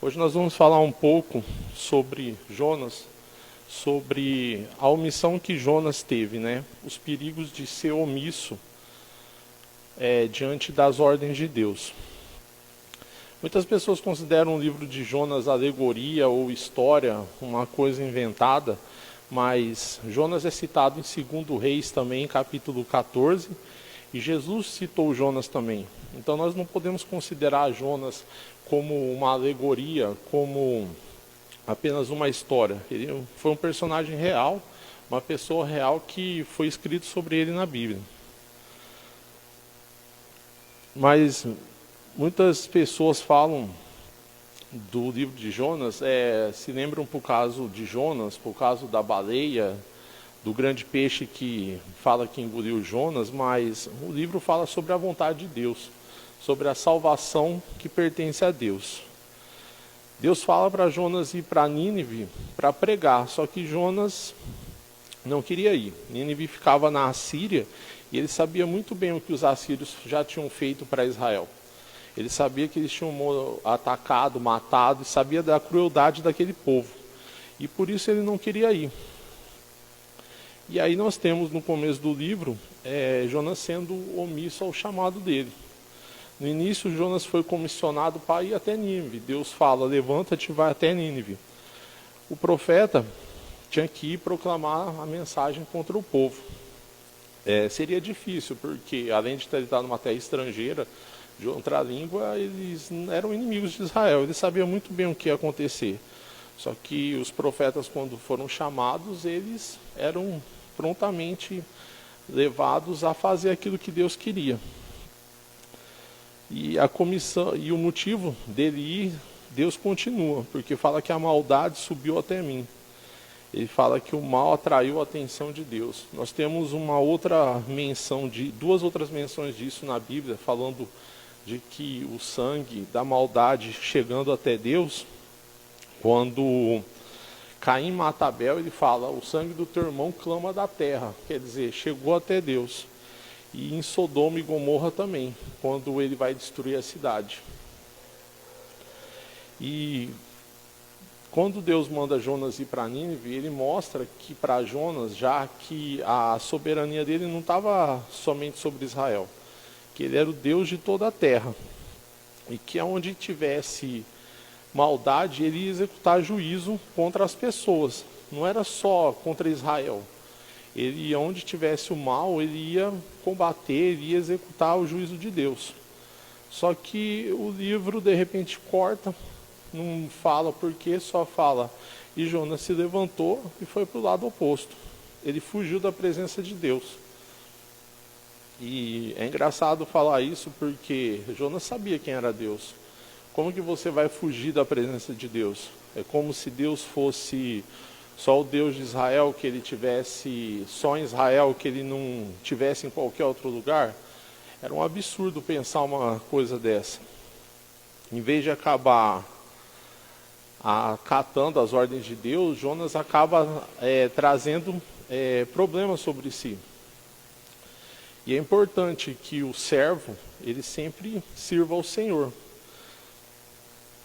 Hoje nós vamos falar um pouco sobre Jonas, sobre a omissão que Jonas teve, né? Os perigos de ser omisso diante das ordens de Deus. Muitas pessoas consideram o livro de Jonas alegoria ou história, uma coisa inventada, mas Jonas é citado em 2 Reis também, capítulo 14, e Jesus citou Jonas também. Então nós não podemos considerar Jonas como uma alegoria, como apenas uma história. Ele foi um personagem real, uma pessoa real que foi escrito sobre ele na Bíblia. Mas muitas pessoas falam do livro de Jonas, se lembram por causa de Jonas, por causa da baleia, do grande peixe que fala que engoliu Jonas, mas o livro fala sobre a vontade de Deus, sobre a salvação que pertence a Deus. Deus fala para Jonas ir para Nínive para pregar, só que Jonas não queria ir. Nínive ficava na Assíria e ele sabia muito bem o que os assírios já tinham feito para Israel. Ele sabia que eles tinham atacado, matado, e sabia da crueldade daquele povo. E por isso ele não queria ir. E aí nós temos no começo do livro, Jonas sendo omisso ao chamado dele. No início, Jonas foi comissionado para ir até Nínive. Deus fala, levanta-te e vai até Nínive. O profeta tinha que ir proclamar a mensagem contra o povo. Seria difícil, porque além de estar numa terra estrangeira, de outra língua, eles eram inimigos de Israel. Eles sabiam muito bem o que ia acontecer. Só que os profetas, quando foram chamados, eles eram prontamente levados a fazer aquilo que Deus queria. E a comissão e o motivo dele ir, Deus continua, porque fala que a maldade subiu até mim. Ele fala que o mal atraiu a atenção de Deus. Nós temos duas outras menções disso na Bíblia, falando de que o sangue da maldade chegando até Deus, quando Caim mata Abel, ele fala, o sangue do teu irmão clama da terra, quer dizer, chegou até Deus. E em Sodoma e Gomorra também, quando ele vai destruir a cidade. E quando Deus manda Jonas ir para Nínive, ele mostra que para Jonas, já que a soberania dele não estava somente sobre Israel, que ele era o Deus de toda a terra, e que onde tivesse maldade, ele ia executar juízo contra as pessoas, não era só contra Israel. Ele, onde tivesse o mal, ele ia combater, ele ia executar o juízo de Deus. Só que o livro, de repente, corta, não fala porquê, só fala, e Jonas se levantou e foi para o lado oposto. Ele fugiu da presença de Deus. E é engraçado falar isso porque Jonas sabia quem era Deus. Como que você vai fugir da presença de Deus? É como se Deus fosse só o Deus de Israel, que ele tivesse só em Israel, que ele não tivesse em qualquer outro lugar. Era um absurdo pensar uma coisa dessa. Em vez de acabar acatando as ordens de Deus, Jonas acaba trazendo problemas sobre si. E é importante que o servo, ele sempre sirva ao Senhor.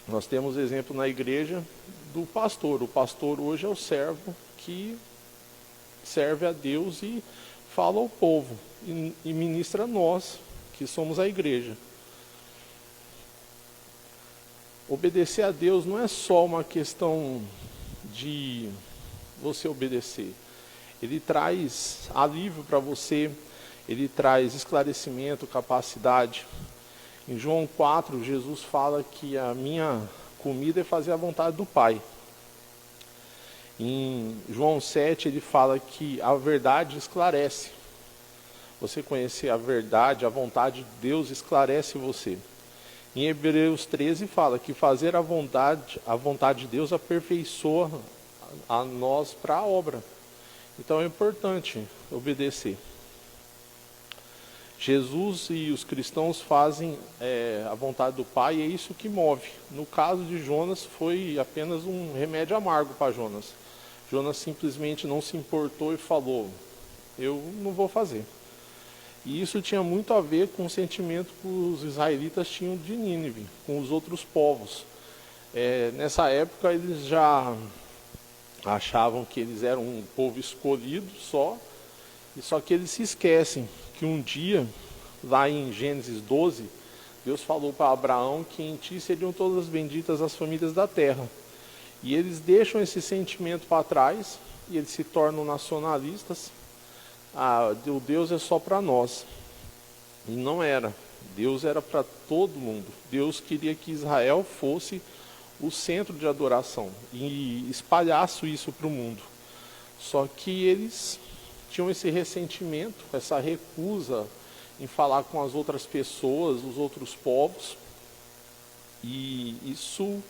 Nós temos exemplo na igreja do pastor. O pastor hoje é o servo que serve a Deus e fala ao povo. E ministra a nós, que somos a igreja. Obedecer a Deus não é só uma questão de você obedecer. Ele traz alívio para você. Ele traz esclarecimento, capacidade. Em João 4, Jesus fala que a minha comida é fazer a vontade do Pai. Em João 7, ele fala que a verdade esclarece. Você conhecer a verdade, a vontade de Deus esclarece você. Em Hebreus 13 fala que fazer a vontade de Deus aperfeiçoa a nós para a obra. Então é importante obedecer. Jesus e os cristãos fazem a vontade do Pai e é isso que move. No caso de Jonas, foi apenas um remédio amargo para Jonas. Jonas simplesmente não se importou e falou, eu não vou fazer. E isso tinha muito a ver com o sentimento que os israelitas tinham de Nínive, com os outros povos. Nessa época eles já achavam que eles eram um povo escolhido só que eles se esquecem que um dia, lá em Gênesis 12, Deus falou para Abraão que em ti seriam todas benditas as famílias da terra. E eles deixam esse sentimento para trás e eles se tornam nacionalistas. O Deus é só para nós. E não era. Deus era para todo mundo. Deus queria que Israel fosse o centro de adoração e espalhasse isso para o mundo. Só que eles tinham esse ressentimento, essa recusa em falar com as outras pessoas, os outros povos, e isso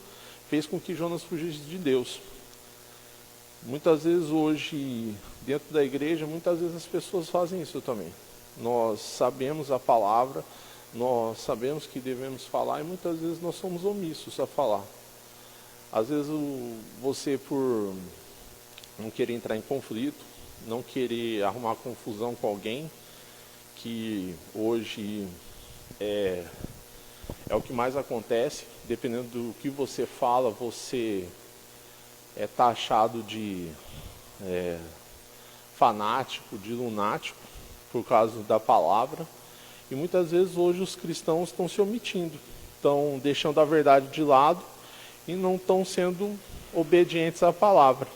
fez com que Jonas fugisse de Deus. Muitas vezes hoje, dentro da igreja, muitas vezes as pessoas fazem isso também. Nós sabemos a palavra, nós sabemos que devemos falar e muitas vezes nós somos omissos a falar. Às vezes você, por não querer entrar em conflito, não querer arrumar confusão com alguém, que hoje é o que mais acontece, dependendo do que você fala, você é taxado de fanático, de lunático, por causa da palavra. E muitas vezes hoje os cristãos estão se omitindo, estão deixando a verdade de lado e não estão sendo obedientes à palavra.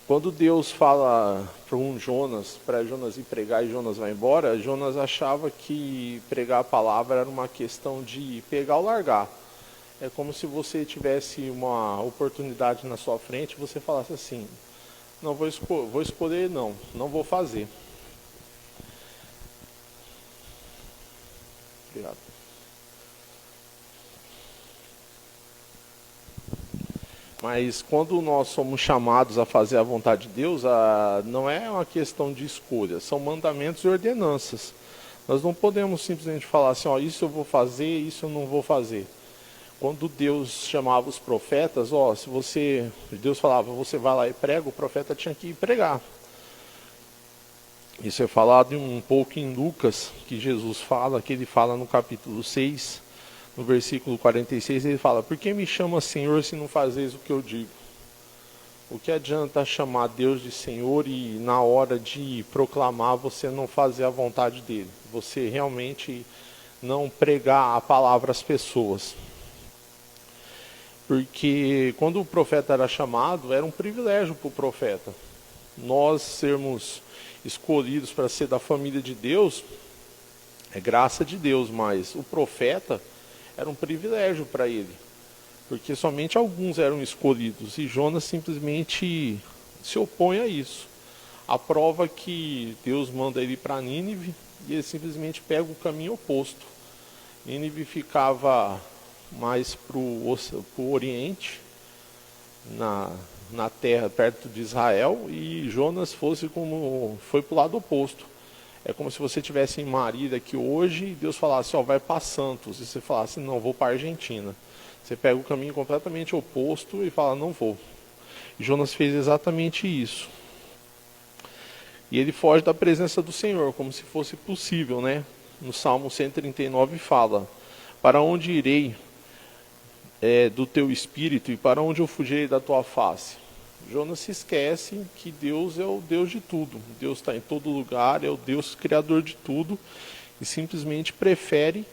Quando Deus fala para Jonas ir pregar e Jonas vai embora, Jonas achava que pregar a palavra era uma questão de pegar ou largar. É como se você tivesse uma oportunidade na sua frente e você falasse assim, não vou escolher, não vou fazer. Obrigado. Mas quando nós somos chamados a fazer a vontade de Deus, não é uma questão de escolha, são mandamentos e ordenanças. Nós não podemos simplesmente falar assim, isso eu vou fazer, isso eu não vou fazer. Quando Deus chamava os profetas, Deus falava, você vai lá e prega, o profeta tinha que ir pregar. Isso é falado um pouco em Lucas, que Jesus fala, que ele fala no capítulo 6, no versículo 46, ele fala, por que me chama Senhor se não fazeis o que eu digo? O que adianta chamar Deus de Senhor e na hora de proclamar você não fazer a vontade dele? Você realmente não pregar a palavra às pessoas. Porque quando o profeta era chamado, era um privilégio para o profeta. Nós sermos escolhidos para ser da família de Deus, é graça de Deus, mas o profeta era um privilégio para ele, porque somente alguns eram escolhidos, e Jonas simplesmente se opõe a isso. A prova que Deus manda ele para Nínive, e ele simplesmente pega o caminho oposto. Nínive ficava mais para o oriente, na terra perto de Israel, e Jonas foi para o lado oposto. É como se você estivesse em Marília aqui hoje e Deus falasse, vai para Santos, e você falasse, não, vou para a Argentina. Você pega o caminho completamente oposto e fala, não vou. E Jonas fez exatamente isso. E ele foge da presença do Senhor, como se fosse possível, né? No Salmo 139 fala, para onde irei do teu espírito e para onde eu fugirei da tua face? Jonas se esquece que Deus é o Deus de tudo. Deus está em todo lugar, é o Deus criador de tudo. E simplesmente prefere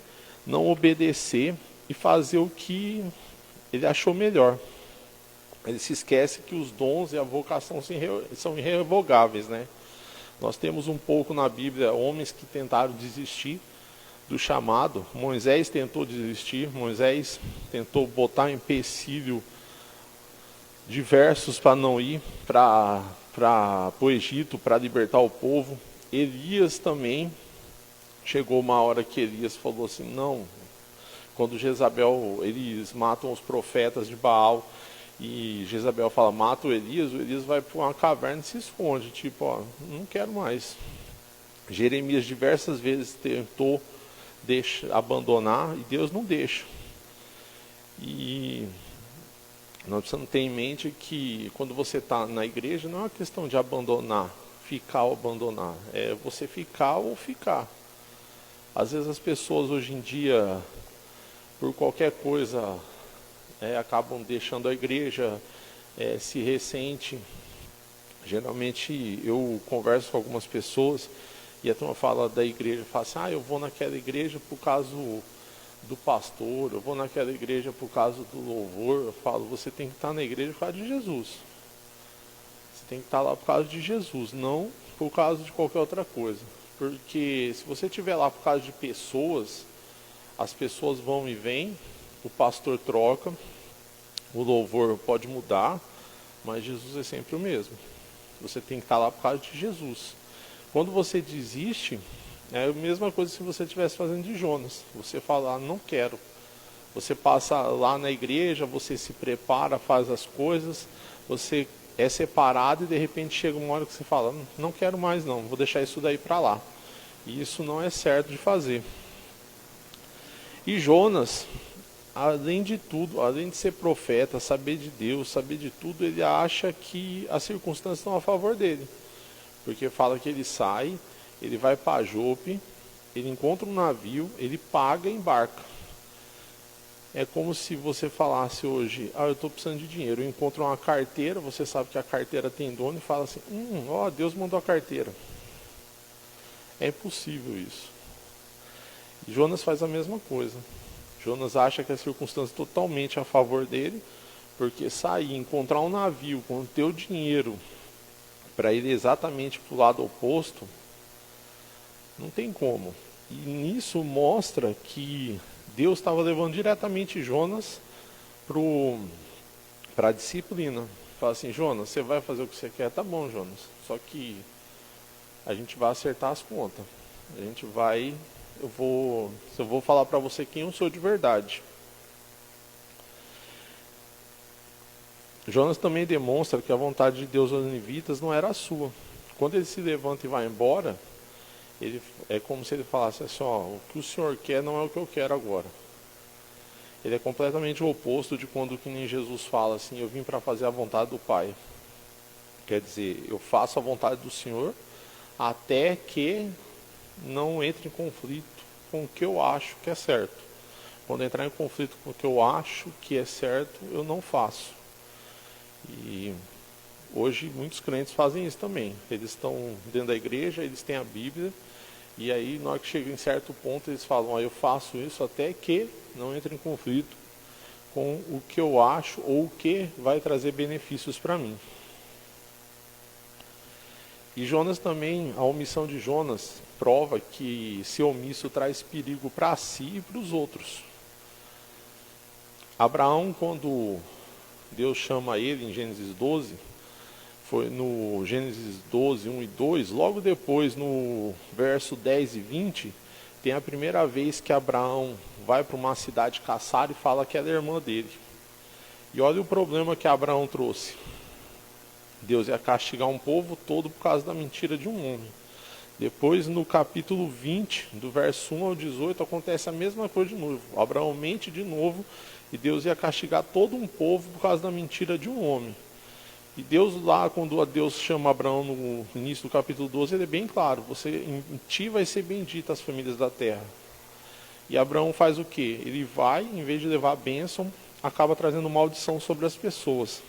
não obedecer e fazer o que ele achou melhor. Ele se esquece que os dons e a vocação são irrevogáveis, né? Nós temos um pouco na Bíblia homens que tentaram desistir do chamado. Moisés tentou desistir, Moisés tentou botar em empecilho diversos para não ir para o Egito, para libertar o povo. Elias também, chegou uma hora que Elias falou assim, não, quando eles matam os profetas de Baal, e Jezabel fala, mata o Elias vai para uma caverna e se esconde, não quero mais. Jeremias diversas vezes tentou abandonar, e Deus não deixa. E nós precisamos ter em mente que quando você está na igreja, não é uma questão de abandonar, ficar ou abandonar. É você ficar ou ficar. Às vezes as pessoas hoje em dia por qualquer coisa acabam deixando a igreja, se ressente. Geralmente eu converso com algumas pessoas e a turma fala da igreja, fala assim, eu vou naquela igreja por causa do pastor, eu vou naquela igreja por causa do louvor. Eu falo, você tem que estar na igreja por causa de Jesus. Você tem que estar lá por causa de Jesus, não por causa de qualquer outra coisa. Porque se você estiver lá por causa de pessoas, as pessoas vão e vêm, o pastor troca, o louvor pode mudar, mas Jesus é sempre o mesmo. Você tem que estar lá por causa de Jesus. Quando você desiste, é a mesma coisa se você estivesse fazendo de Jonas. Você fala, não quero. Você passa lá na igreja, você se prepara, faz as coisas, você é separado e de repente chega uma hora que você fala, não quero mais não, vou deixar isso daí para lá. E isso não é certo de fazer. E Jonas, além de tudo, além de ser profeta, saber de Deus, saber de tudo, ele acha que as circunstâncias estão a favor dele. Porque fala que ele sai, ele vai para Jope, ele encontra um navio, ele paga e embarca. É como se você falasse hoje, eu estou precisando de dinheiro, eu encontro uma carteira, você sabe que a carteira tem dono e fala assim, Deus mandou a carteira. É impossível isso. E Jonas faz a mesma coisa. Jonas acha que as circunstâncias totalmente a favor dele, porque sair, encontrar um navio com o teu dinheiro para ir exatamente para o lado oposto, não tem como. E nisso mostra que Deus estava levando diretamente Jonas para a disciplina. Fala assim, Jonas, você vai fazer o que você quer? Tá bom, Jonas. Só que a gente vai acertar as contas. Eu vou falar para você quem eu sou de verdade. Jonas também demonstra que a vontade de Deus aos ninivitas não era a sua. Quando ele se levanta e vai embora, é como se ele falasse assim, o que o Senhor quer não é o que eu quero agora. Ele é completamente o oposto de quando que nem Jesus fala assim, eu vim para fazer a vontade do Pai. Quer dizer, eu faço a vontade do Senhor até que não entre em conflito com o que eu acho que é certo. Quando entrar em conflito com o que eu acho que é certo, eu não faço. E hoje muitos crentes fazem isso também. Eles estão dentro da igreja, eles têm a Bíblia, e aí na hora que chega em certo ponto eles falam, eu faço isso até que não entre em conflito com o que eu acho ou o que vai trazer benefícios para mim. E Jonas também, a omissão de Jonas prova que ser omisso traz perigo para si e para os outros. Abraão, quando Deus chama ele em Gênesis 12, foi no Gênesis 12, 1 e 2, logo depois no verso 10 e 20, tem a primeira vez que Abraão vai para uma cidade caçar e fala que ela é irmã dele. E olha o problema que Abraão trouxe. Deus ia castigar um povo todo por causa da mentira de um homem. Depois, no capítulo 20, do verso 1 ao 18, acontece a mesma coisa de novo. Abraão mente de novo e Deus ia castigar todo um povo por causa da mentira de um homem. E Deus lá, quando Deus chama Abraão no início do capítulo 12, ele é bem claro, em ti vai ser bendita as famílias da terra. E Abraão faz o quê? Ele vai, em vez de levar a bênção, acaba trazendo maldição sobre as pessoas.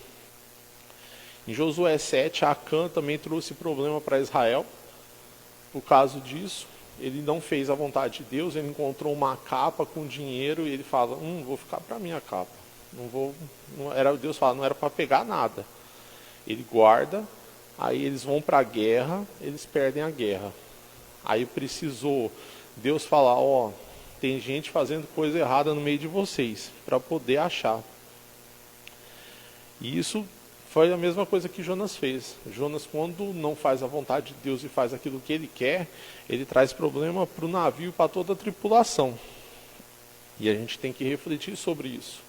Em Josué 7, Acã também trouxe problema para Israel. Por causa disso, ele não fez a vontade de Deus, ele encontrou uma capa com dinheiro e ele fala, vou ficar para mim a capa. Deus fala, não era para pegar nada. Ele guarda, aí eles vão para a guerra, eles perdem a guerra. Aí precisou Deus falar, tem gente fazendo coisa errada no meio de vocês, para poder achar. E isso foi a mesma coisa que Jonas fez. Jonas, quando não faz a vontade de Deus e faz aquilo que ele quer, ele traz problema para o navio e para toda a tripulação. E a gente tem que refletir sobre isso.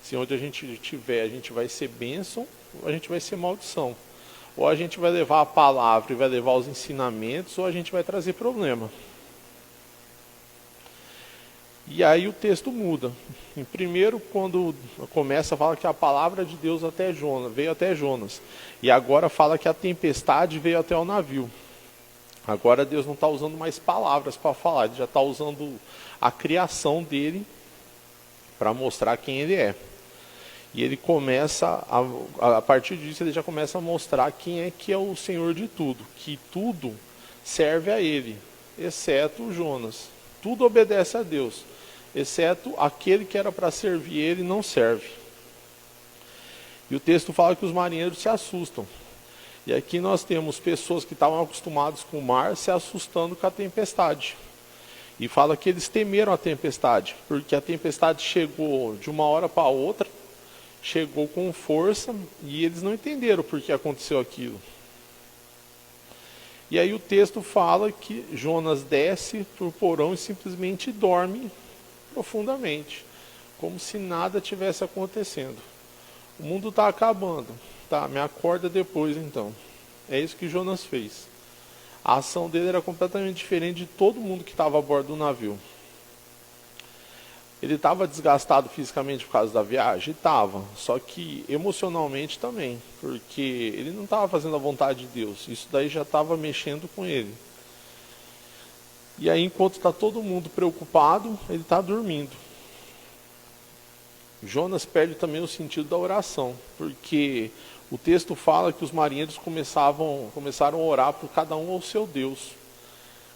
Se onde a gente estiver, a gente vai ser bênção, ou a gente vai ser maldição. Ou a gente vai levar a palavra e vai levar os ensinamentos, ou a gente vai trazer problema. E aí o texto muda. Em primeiro, quando começa, fala que a palavra de Deus veio até Jonas. E agora fala que a tempestade veio até o navio. Agora Deus não está usando mais palavras para falar, ele já está usando a criação dele para mostrar quem ele é. E ele começa, a partir disso, ele já começa a mostrar quem é que é o Senhor de tudo, que tudo serve a ele, exceto o Jonas. Tudo obedece a Deus, exceto aquele que era para servir ele não serve. E o texto fala que os marinheiros se assustam. E aqui nós temos pessoas que estavam acostumadas com o mar se assustando com a tempestade. E fala que eles temeram a tempestade, porque a tempestade chegou de uma hora para outra, chegou com força, e eles não entenderam por que aconteceu aquilo. E aí o texto fala que Jonas desce para o porão e simplesmente dorme profundamente, como se nada tivesse acontecendo. O mundo está acabando. Tá, me acorda depois então. É isso que Jonas fez. A ação dele era completamente diferente de todo mundo que estava a bordo do navio. Ele estava desgastado fisicamente por causa da viagem? Estava. Só que emocionalmente também. Porque ele não estava fazendo a vontade de Deus. Isso daí já estava mexendo com ele. E aí, enquanto está todo mundo preocupado, ele está dormindo. Jonas perde também o sentido da oração, porque o texto fala que os marinheiros começaram a orar por cada um ao seu Deus.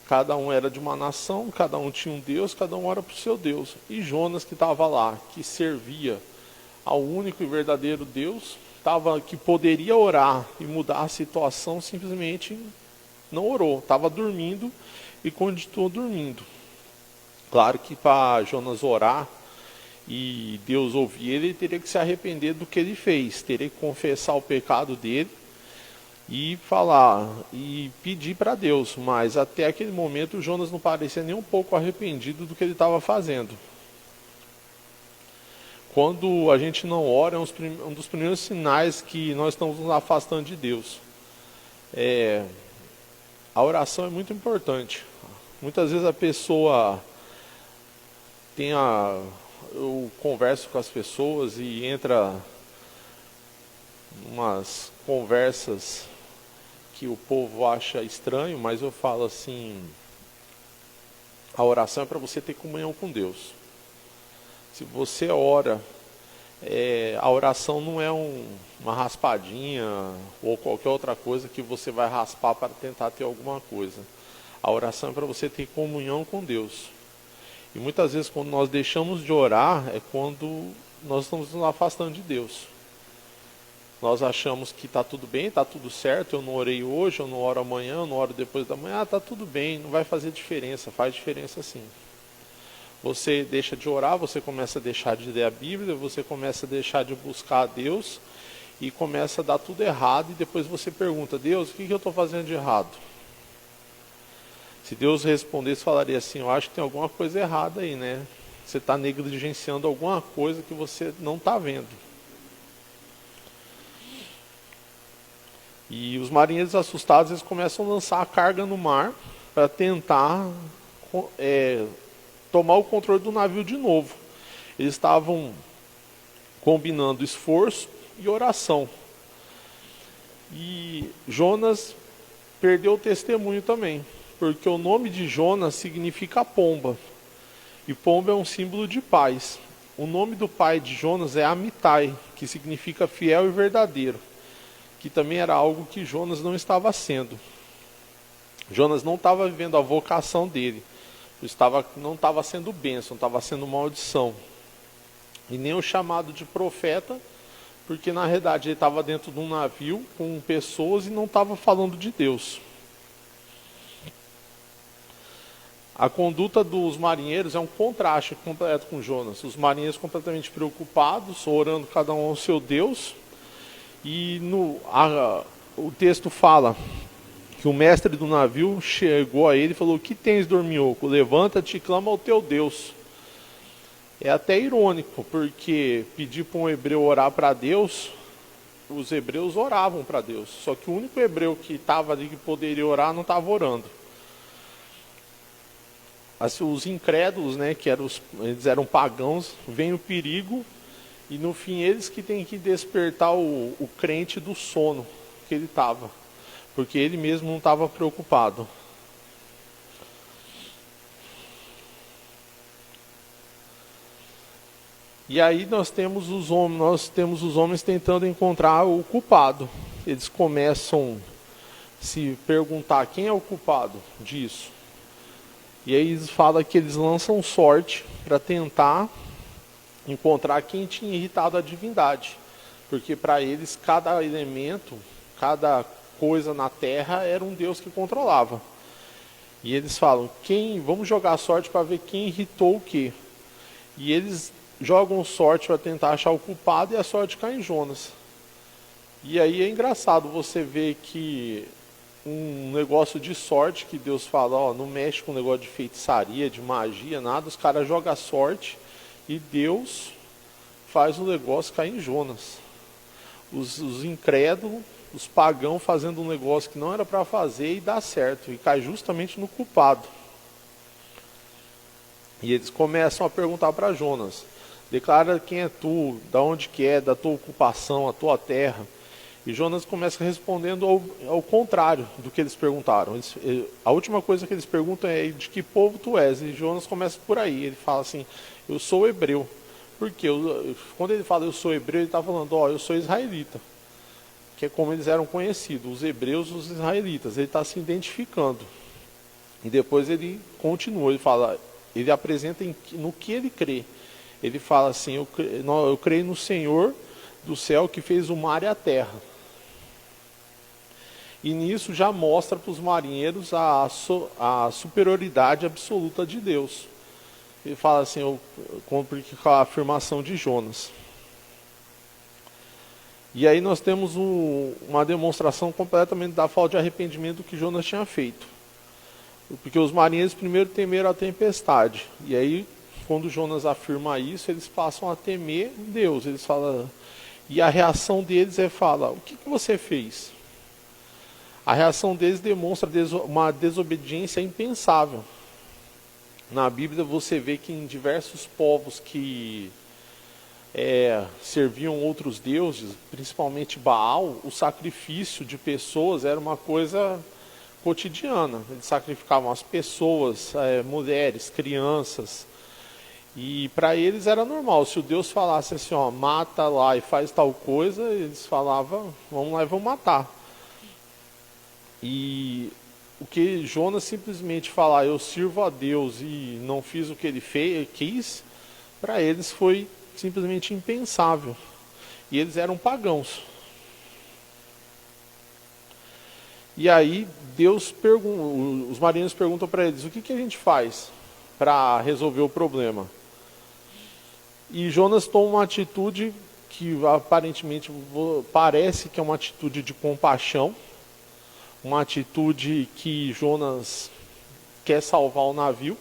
Cada um era de uma nação, cada um tinha um Deus, cada um ora para o seu Deus. E Jonas, que estava lá, que servia ao único e verdadeiro Deus, que poderia orar e mudar a situação, simplesmente não orou. Estava dormindo e continuou dormindo. Claro que para Jonas orar e Deus ouvir ele teria que se arrepender do que ele fez, teria que confessar o pecado dele e falar e pedir para Deus, mas até aquele momento Jonas não parecia nem um pouco arrependido do que ele estava fazendo. Quando a gente não ora, é um dos primeiros sinais que nós estamos nos afastando de Deus. A oração é muito importante. Muitas vezes a pessoa eu converso com as pessoas e entra umas conversas que o povo acha estranho, mas eu falo assim, a oração é para você ter comunhão com Deus. Se você ora, a oração não é uma raspadinha ou qualquer outra coisa que você vai raspar para tentar ter alguma coisa. A oração é para você ter comunhão com Deus. E muitas vezes quando nós deixamos de orar é quando nós estamos nos afastando de Deus. Nós achamos que está tudo bem, está tudo certo, eu não orei hoje, eu não oro amanhã, eu não oro depois da manhã, está tudo bem, não vai fazer diferença, faz diferença sim. Você deixa de orar, você começa a deixar de ler a Bíblia, você começa a deixar de buscar a Deus e começa a dar tudo errado e depois você pergunta, Deus, o que eu estou fazendo de errado? Se Deus respondesse, falaria assim, eu acho que tem alguma coisa errada aí, né? Você está negligenciando alguma coisa que você não está vendo. E os marinheiros assustados, eles começam a lançar a carga no mar para tentar tomar o controle do navio de novo. Eles estavam combinando esforço e oração. E Jonas perdeu o testemunho também, porque o nome de Jonas significa pomba. E pomba é um símbolo de paz. O nome do pai de Jonas é Amitai, que significa fiel e verdadeiro, que também era algo que Jonas não estava sendo. Jonas não estava vivendo a vocação dele. Não estava sendo bênção, estava sendo maldição. E nem o chamado de profeta, porque na realidade ele estava dentro de um navio com pessoas e não estava falando de Deus. A conduta dos marinheiros é um contraste completo com Jonas. Os marinheiros completamente preocupados, orando cada um ao seu Deus. E o texto fala que o mestre do navio chegou a ele e falou, que tens, dorminhoco? Levanta-te e clama ao teu Deus. É até irônico, porque pedir para um hebreu orar para Deus, os hebreus oravam para Deus. Só que o único hebreu que estava ali que poderia orar não estava orando. Os incrédulos, né, eles eram pagãos, vem o perigo e no fim eles que têm que despertar o crente do sono que ele estava, porque ele mesmo não estava preocupado. E aí nós temos os homens tentando encontrar o culpado. Eles começam a se perguntar quem é o culpado disso. E aí eles falam que eles lançam sorte para tentar encontrar quem tinha irritado a divindade. Porque para eles cada elemento, cada coisa na terra era um Deus que controlava. E eles falam, vamos jogar sorte para ver quem irritou o quê. E eles jogam sorte para tentar achar o culpado e a sorte cai em Jonas. E aí é engraçado você ver que um negócio de sorte que Deus fala, ó, não mexe com negócio de feitiçaria, de magia, nada, os caras jogam sorte e Deus faz o negócio cair em Jonas. Os incrédulos, os pagãos fazendo um negócio que não era para fazer e dá certo, e cai justamente no culpado. E eles começam a perguntar para Jonas, declara quem é tu, da onde que é, da tua ocupação, a tua terra. E Jonas começa respondendo ao contrário do que eles perguntaram. A última coisa que eles perguntam é de que povo tu és. E Jonas começa por aí, ele fala assim, eu sou hebreu. Porque quando ele fala eu sou hebreu, ele está falando, ó, eu sou israelita. Que é como eles eram conhecidos, os hebreus e os israelitas. Ele está se identificando. E depois ele continua, ele fala, ele apresenta no que ele crê. Ele fala assim, eu creio no Senhor do céu que fez o mar e a terra. E nisso já mostra para os marinheiros a superioridade absoluta de Deus. Ele fala assim, com a afirmação de Jonas. E aí nós temos uma demonstração completamente da falta de arrependimento que Jonas tinha feito. Porque os marinheiros primeiro temeram a tempestade. E aí, quando Jonas afirma isso, eles passam a temer Deus. Eles falam, e a reação deles fala, o que você fez? A reação deles demonstra uma desobediência impensável. Na Bíblia você vê que em diversos povos que serviam outros deuses, principalmente Baal, o sacrifício de pessoas era uma coisa cotidiana. Eles sacrificavam as pessoas, mulheres, crianças. E para eles era normal. Se o Deus falasse assim, ó, mata lá e faz tal coisa, eles falavam, vamos lá e vamos matar. E o que Jonas simplesmente falar, eu sirvo a Deus e não fiz o que ele quis, para eles foi simplesmente impensável. E eles eram pagãos. E aí os marinheiros perguntam para eles, o que a gente faz para resolver o problema? E Jonas toma uma atitude que aparentemente parece que é uma atitude de compaixão, uma atitude que Jonas quer salvar o navio.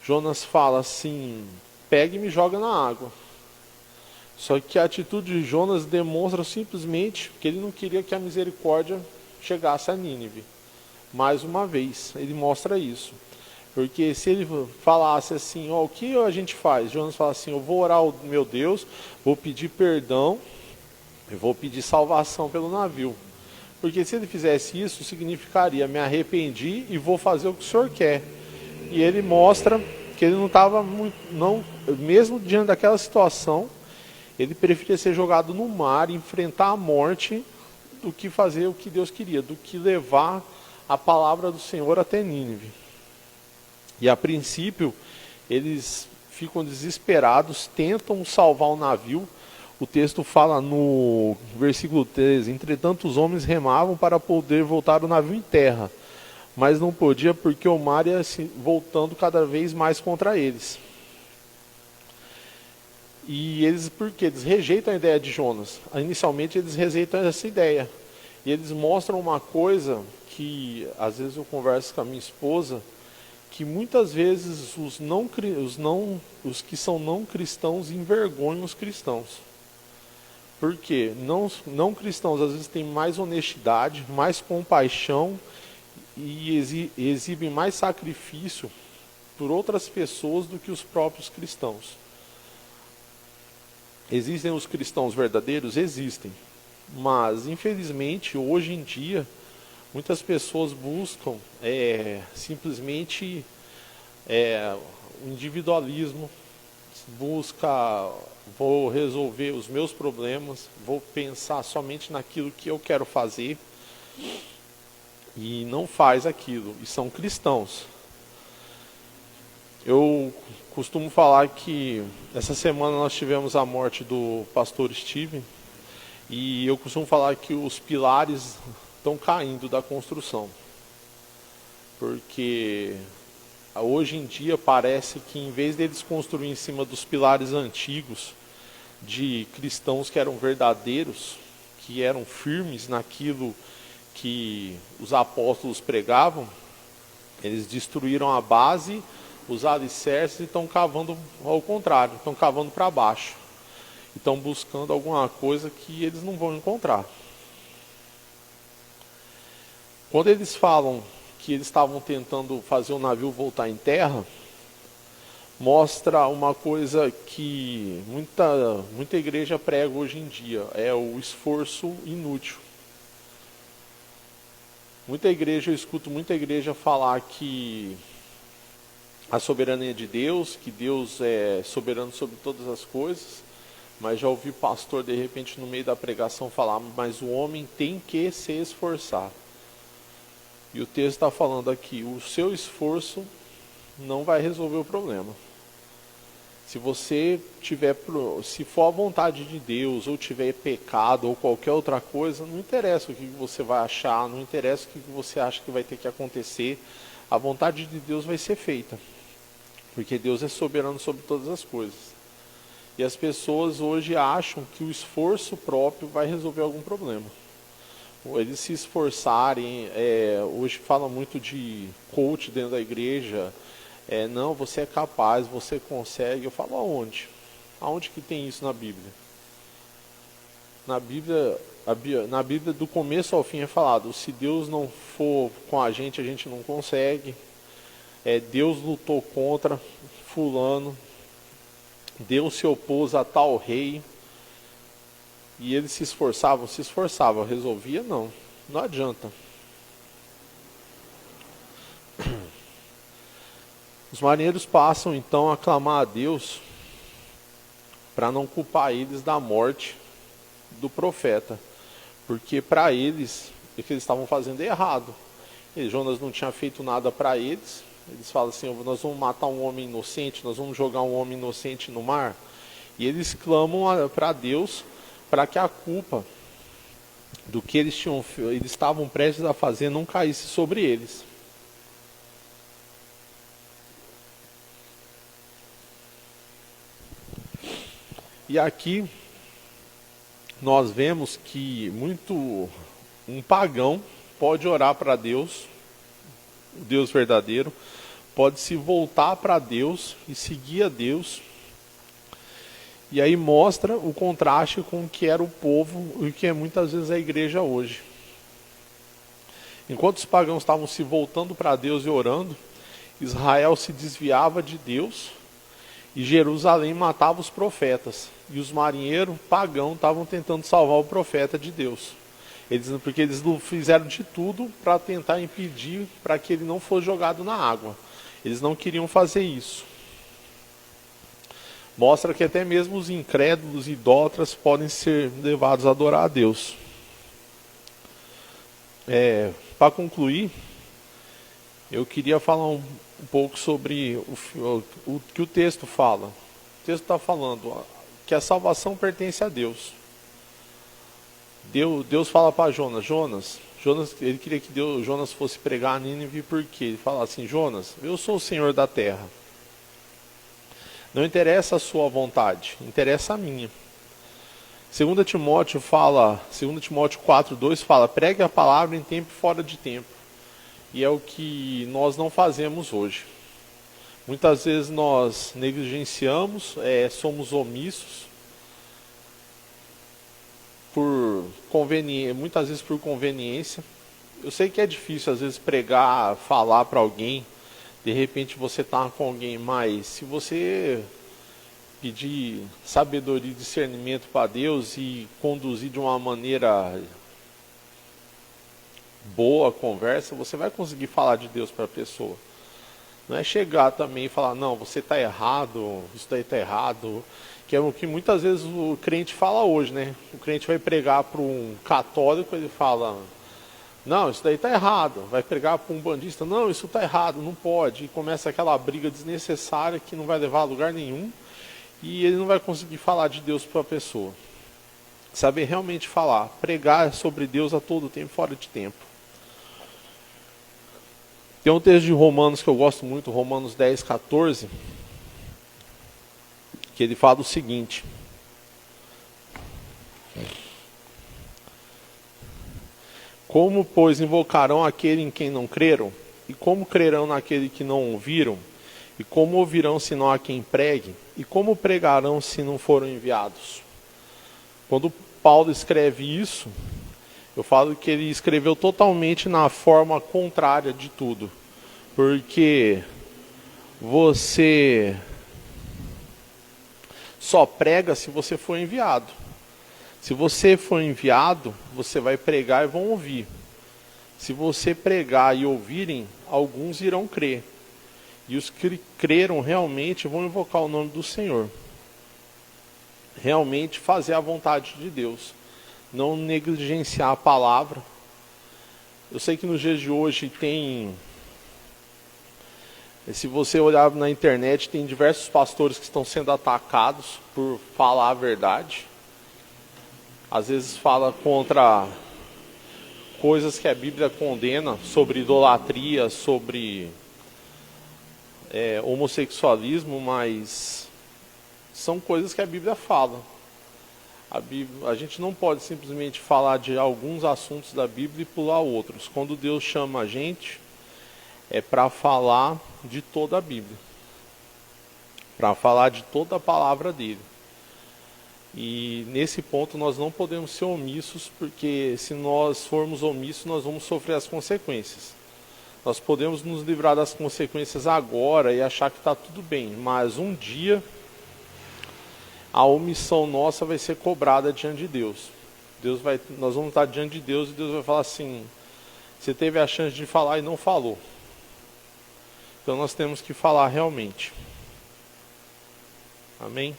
Jonas fala assim, pega e me joga na água. Só que a atitude de Jonas demonstra simplesmente que ele não queria que a misericórdia chegasse a Nínive. Mais uma vez, ele mostra isso. Porque se ele falasse assim, ó, o que a gente faz? Jonas fala assim, eu vou orar ao meu Deus, vou pedir perdão, eu vou pedir salvação pelo navio. Porque se ele fizesse isso, significaria, me arrependi e vou fazer o que o Senhor quer. E ele mostra que ele não estava mesmo diante daquela situação, ele preferia ser jogado no mar, enfrentar a morte, do que fazer o que Deus queria, do que levar a palavra do Senhor até Nínive. E a princípio, eles ficam desesperados, tentam salvar o navio. O texto fala no versículo 13, entretanto os homens remavam para poder voltar o navio em terra, mas não podia porque o mar ia se voltando cada vez mais contra eles. E eles, por quê? Eles rejeitam a ideia de Jonas. Inicialmente eles rejeitam essa ideia. E eles mostram uma coisa que, às vezes eu converso com a minha esposa, que muitas vezes os que são não cristãos envergonham os cristãos. Por quê? Não cristãos às vezes têm mais honestidade, mais compaixão e exibem mais sacrifício por outras pessoas do que os próprios cristãos. Existem os cristãos verdadeiros? Existem. Mas, infelizmente, hoje em dia, muitas pessoas buscam simplesmente o individualismo, busca vou resolver os meus problemas, vou pensar somente naquilo que eu quero fazer, e não faz aquilo, e são cristãos. Eu costumo falar que essa semana nós tivemos a morte do pastor Steven, e eu costumo falar que os pilares estão caindo da construção, porque hoje em dia parece que em vez deles construir em cima dos pilares antigos, de cristãos que eram verdadeiros, que eram firmes naquilo que os apóstolos pregavam, eles destruíram a base, os alicerces, e estão cavando ao contrário, estão cavando para baixo. Estão buscando alguma coisa que eles não vão encontrar. Quando eles falam que eles estavam tentando fazer o navio voltar em terra, mostra uma coisa que muita igreja prega hoje em dia, é o esforço inútil. Eu escuto muita igreja falar que a soberania de Deus, que Deus é soberano sobre todas as coisas, mas já ouvi pastor de repente no meio da pregação falar, mas o homem tem que se esforçar. E o texto está falando aqui, o seu esforço não vai resolver o problema. Se for a vontade de Deus, ou tiver pecado, ou qualquer outra coisa, não interessa o que você vai achar, não interessa o que você acha que vai ter que acontecer, a vontade de Deus vai ser feita. Porque Deus é soberano sobre todas as coisas. E as pessoas hoje acham que o esforço próprio vai resolver algum problema. Eles se esforçarem, hoje fala muito de coach dentro da igreja, não, você é capaz, você consegue. Eu falo, aonde? Aonde que tem isso na Bíblia? Na Bíblia do começo ao fim é falado, se Deus não for com a gente não consegue. Deus lutou contra fulano, Deus se opôs a tal rei, e eles se esforçavam, resolvia não adianta. Os marinheiros passam então a clamar a Deus para não culpar eles da morte do profeta, porque para eles, o que eles estavam fazendo é errado. E Jonas não tinha feito nada para eles. Eles falam assim, nós vamos matar um homem inocente, nós vamos jogar um homem inocente no mar. E eles clamam para Deus para que a culpa do que eles estavam prestes a fazer não caísse sobre eles. E aqui nós vemos que um pagão pode orar para Deus, o Deus verdadeiro, pode se voltar para Deus e seguir a Deus. E aí mostra o contraste com o que era o povo e o que é muitas vezes a igreja hoje. Enquanto os pagãos estavam se voltando para Deus e orando, Israel se desviava de Deus e Jerusalém matava os profetas. E os marinheiros pagãos estavam tentando salvar o profeta de Deus. Porque eles fizeram de tudo para tentar impedir para que ele não fosse jogado na água. Eles não queriam fazer isso. Mostra que até mesmo os incrédulos e idólatras podem ser levados a adorar a Deus. Para concluir, eu queria falar um pouco sobre o que o texto fala. O texto está falando que a salvação pertence a Deus. Deus fala para Jonas, ele queria que Jonas fosse pregar a Nínive, porque ele fala assim, Jonas, eu sou o Senhor da terra. Não interessa a sua vontade, interessa a minha. 2 Timóteo 4:2 fala, pregue a palavra em tempo e fora de tempo. E é o que nós não fazemos hoje. Muitas vezes nós negligenciamos, somos omissos, muitas vezes por conveniência. Eu sei que é difícil às vezes pregar, falar para alguém, de repente você está com alguém, mas se você pedir sabedoria e discernimento para Deus e conduzir de uma maneira boa a conversa, você vai conseguir falar de Deus para a pessoa. Não é chegar também e falar, não, você está errado, isso daí está errado, Que é o que muitas vezes o crente fala hoje, né? O crente vai pregar para um católico, ele fala, não, isso daí está errado. Vai pregar para um bandista, não, isso está errado, não pode. E começa aquela briga desnecessária que não vai levar a lugar nenhum. E ele não vai conseguir falar de Deus para a pessoa. Saber realmente falar, pregar sobre Deus a todo tempo, fora de tempo. Tem um texto de Romanos que eu gosto muito, Romanos 10, 14, que ele fala o seguinte: como, pois, invocarão aquele em quem não creram? E como crerão naquele que não ouviram? E como ouvirão se não há quem pregue? E como pregarão se não foram enviados? Quando Paulo escreve isso, eu falo que ele escreveu totalmente na forma contrária de tudo. Porque você só prega se você for enviado. Se você for enviado, você vai pregar e vão ouvir. Se você pregar e ouvirem, alguns irão crer. E os que creram realmente vão invocar o nome do Senhor. Realmente fazer a vontade de Deus. Não negligenciar a palavra. Eu sei que nos dias de hoje tem... Se você olhar na internet, tem diversos pastores que estão sendo atacados por falar a verdade. Às vezes fala contra coisas que a Bíblia condena, sobre idolatria, sobre homossexualismo, mas são coisas que a Bíblia fala. A gente não pode simplesmente falar de alguns assuntos da Bíblia e pular outros. Quando Deus chama a gente, é para falar de toda a Bíblia, para falar de toda a palavra dele. E nesse ponto nós não podemos ser omissos, porque se nós formos omissos, nós vamos sofrer as consequências. Nós podemos nos livrar das consequências agora e achar que está tudo bem, mas um dia a omissão nossa vai ser cobrada diante de Deus. Nós vamos estar diante de Deus e Deus vai falar assim: você teve a chance de falar e não falou. Então nós temos que falar realmente. Amém?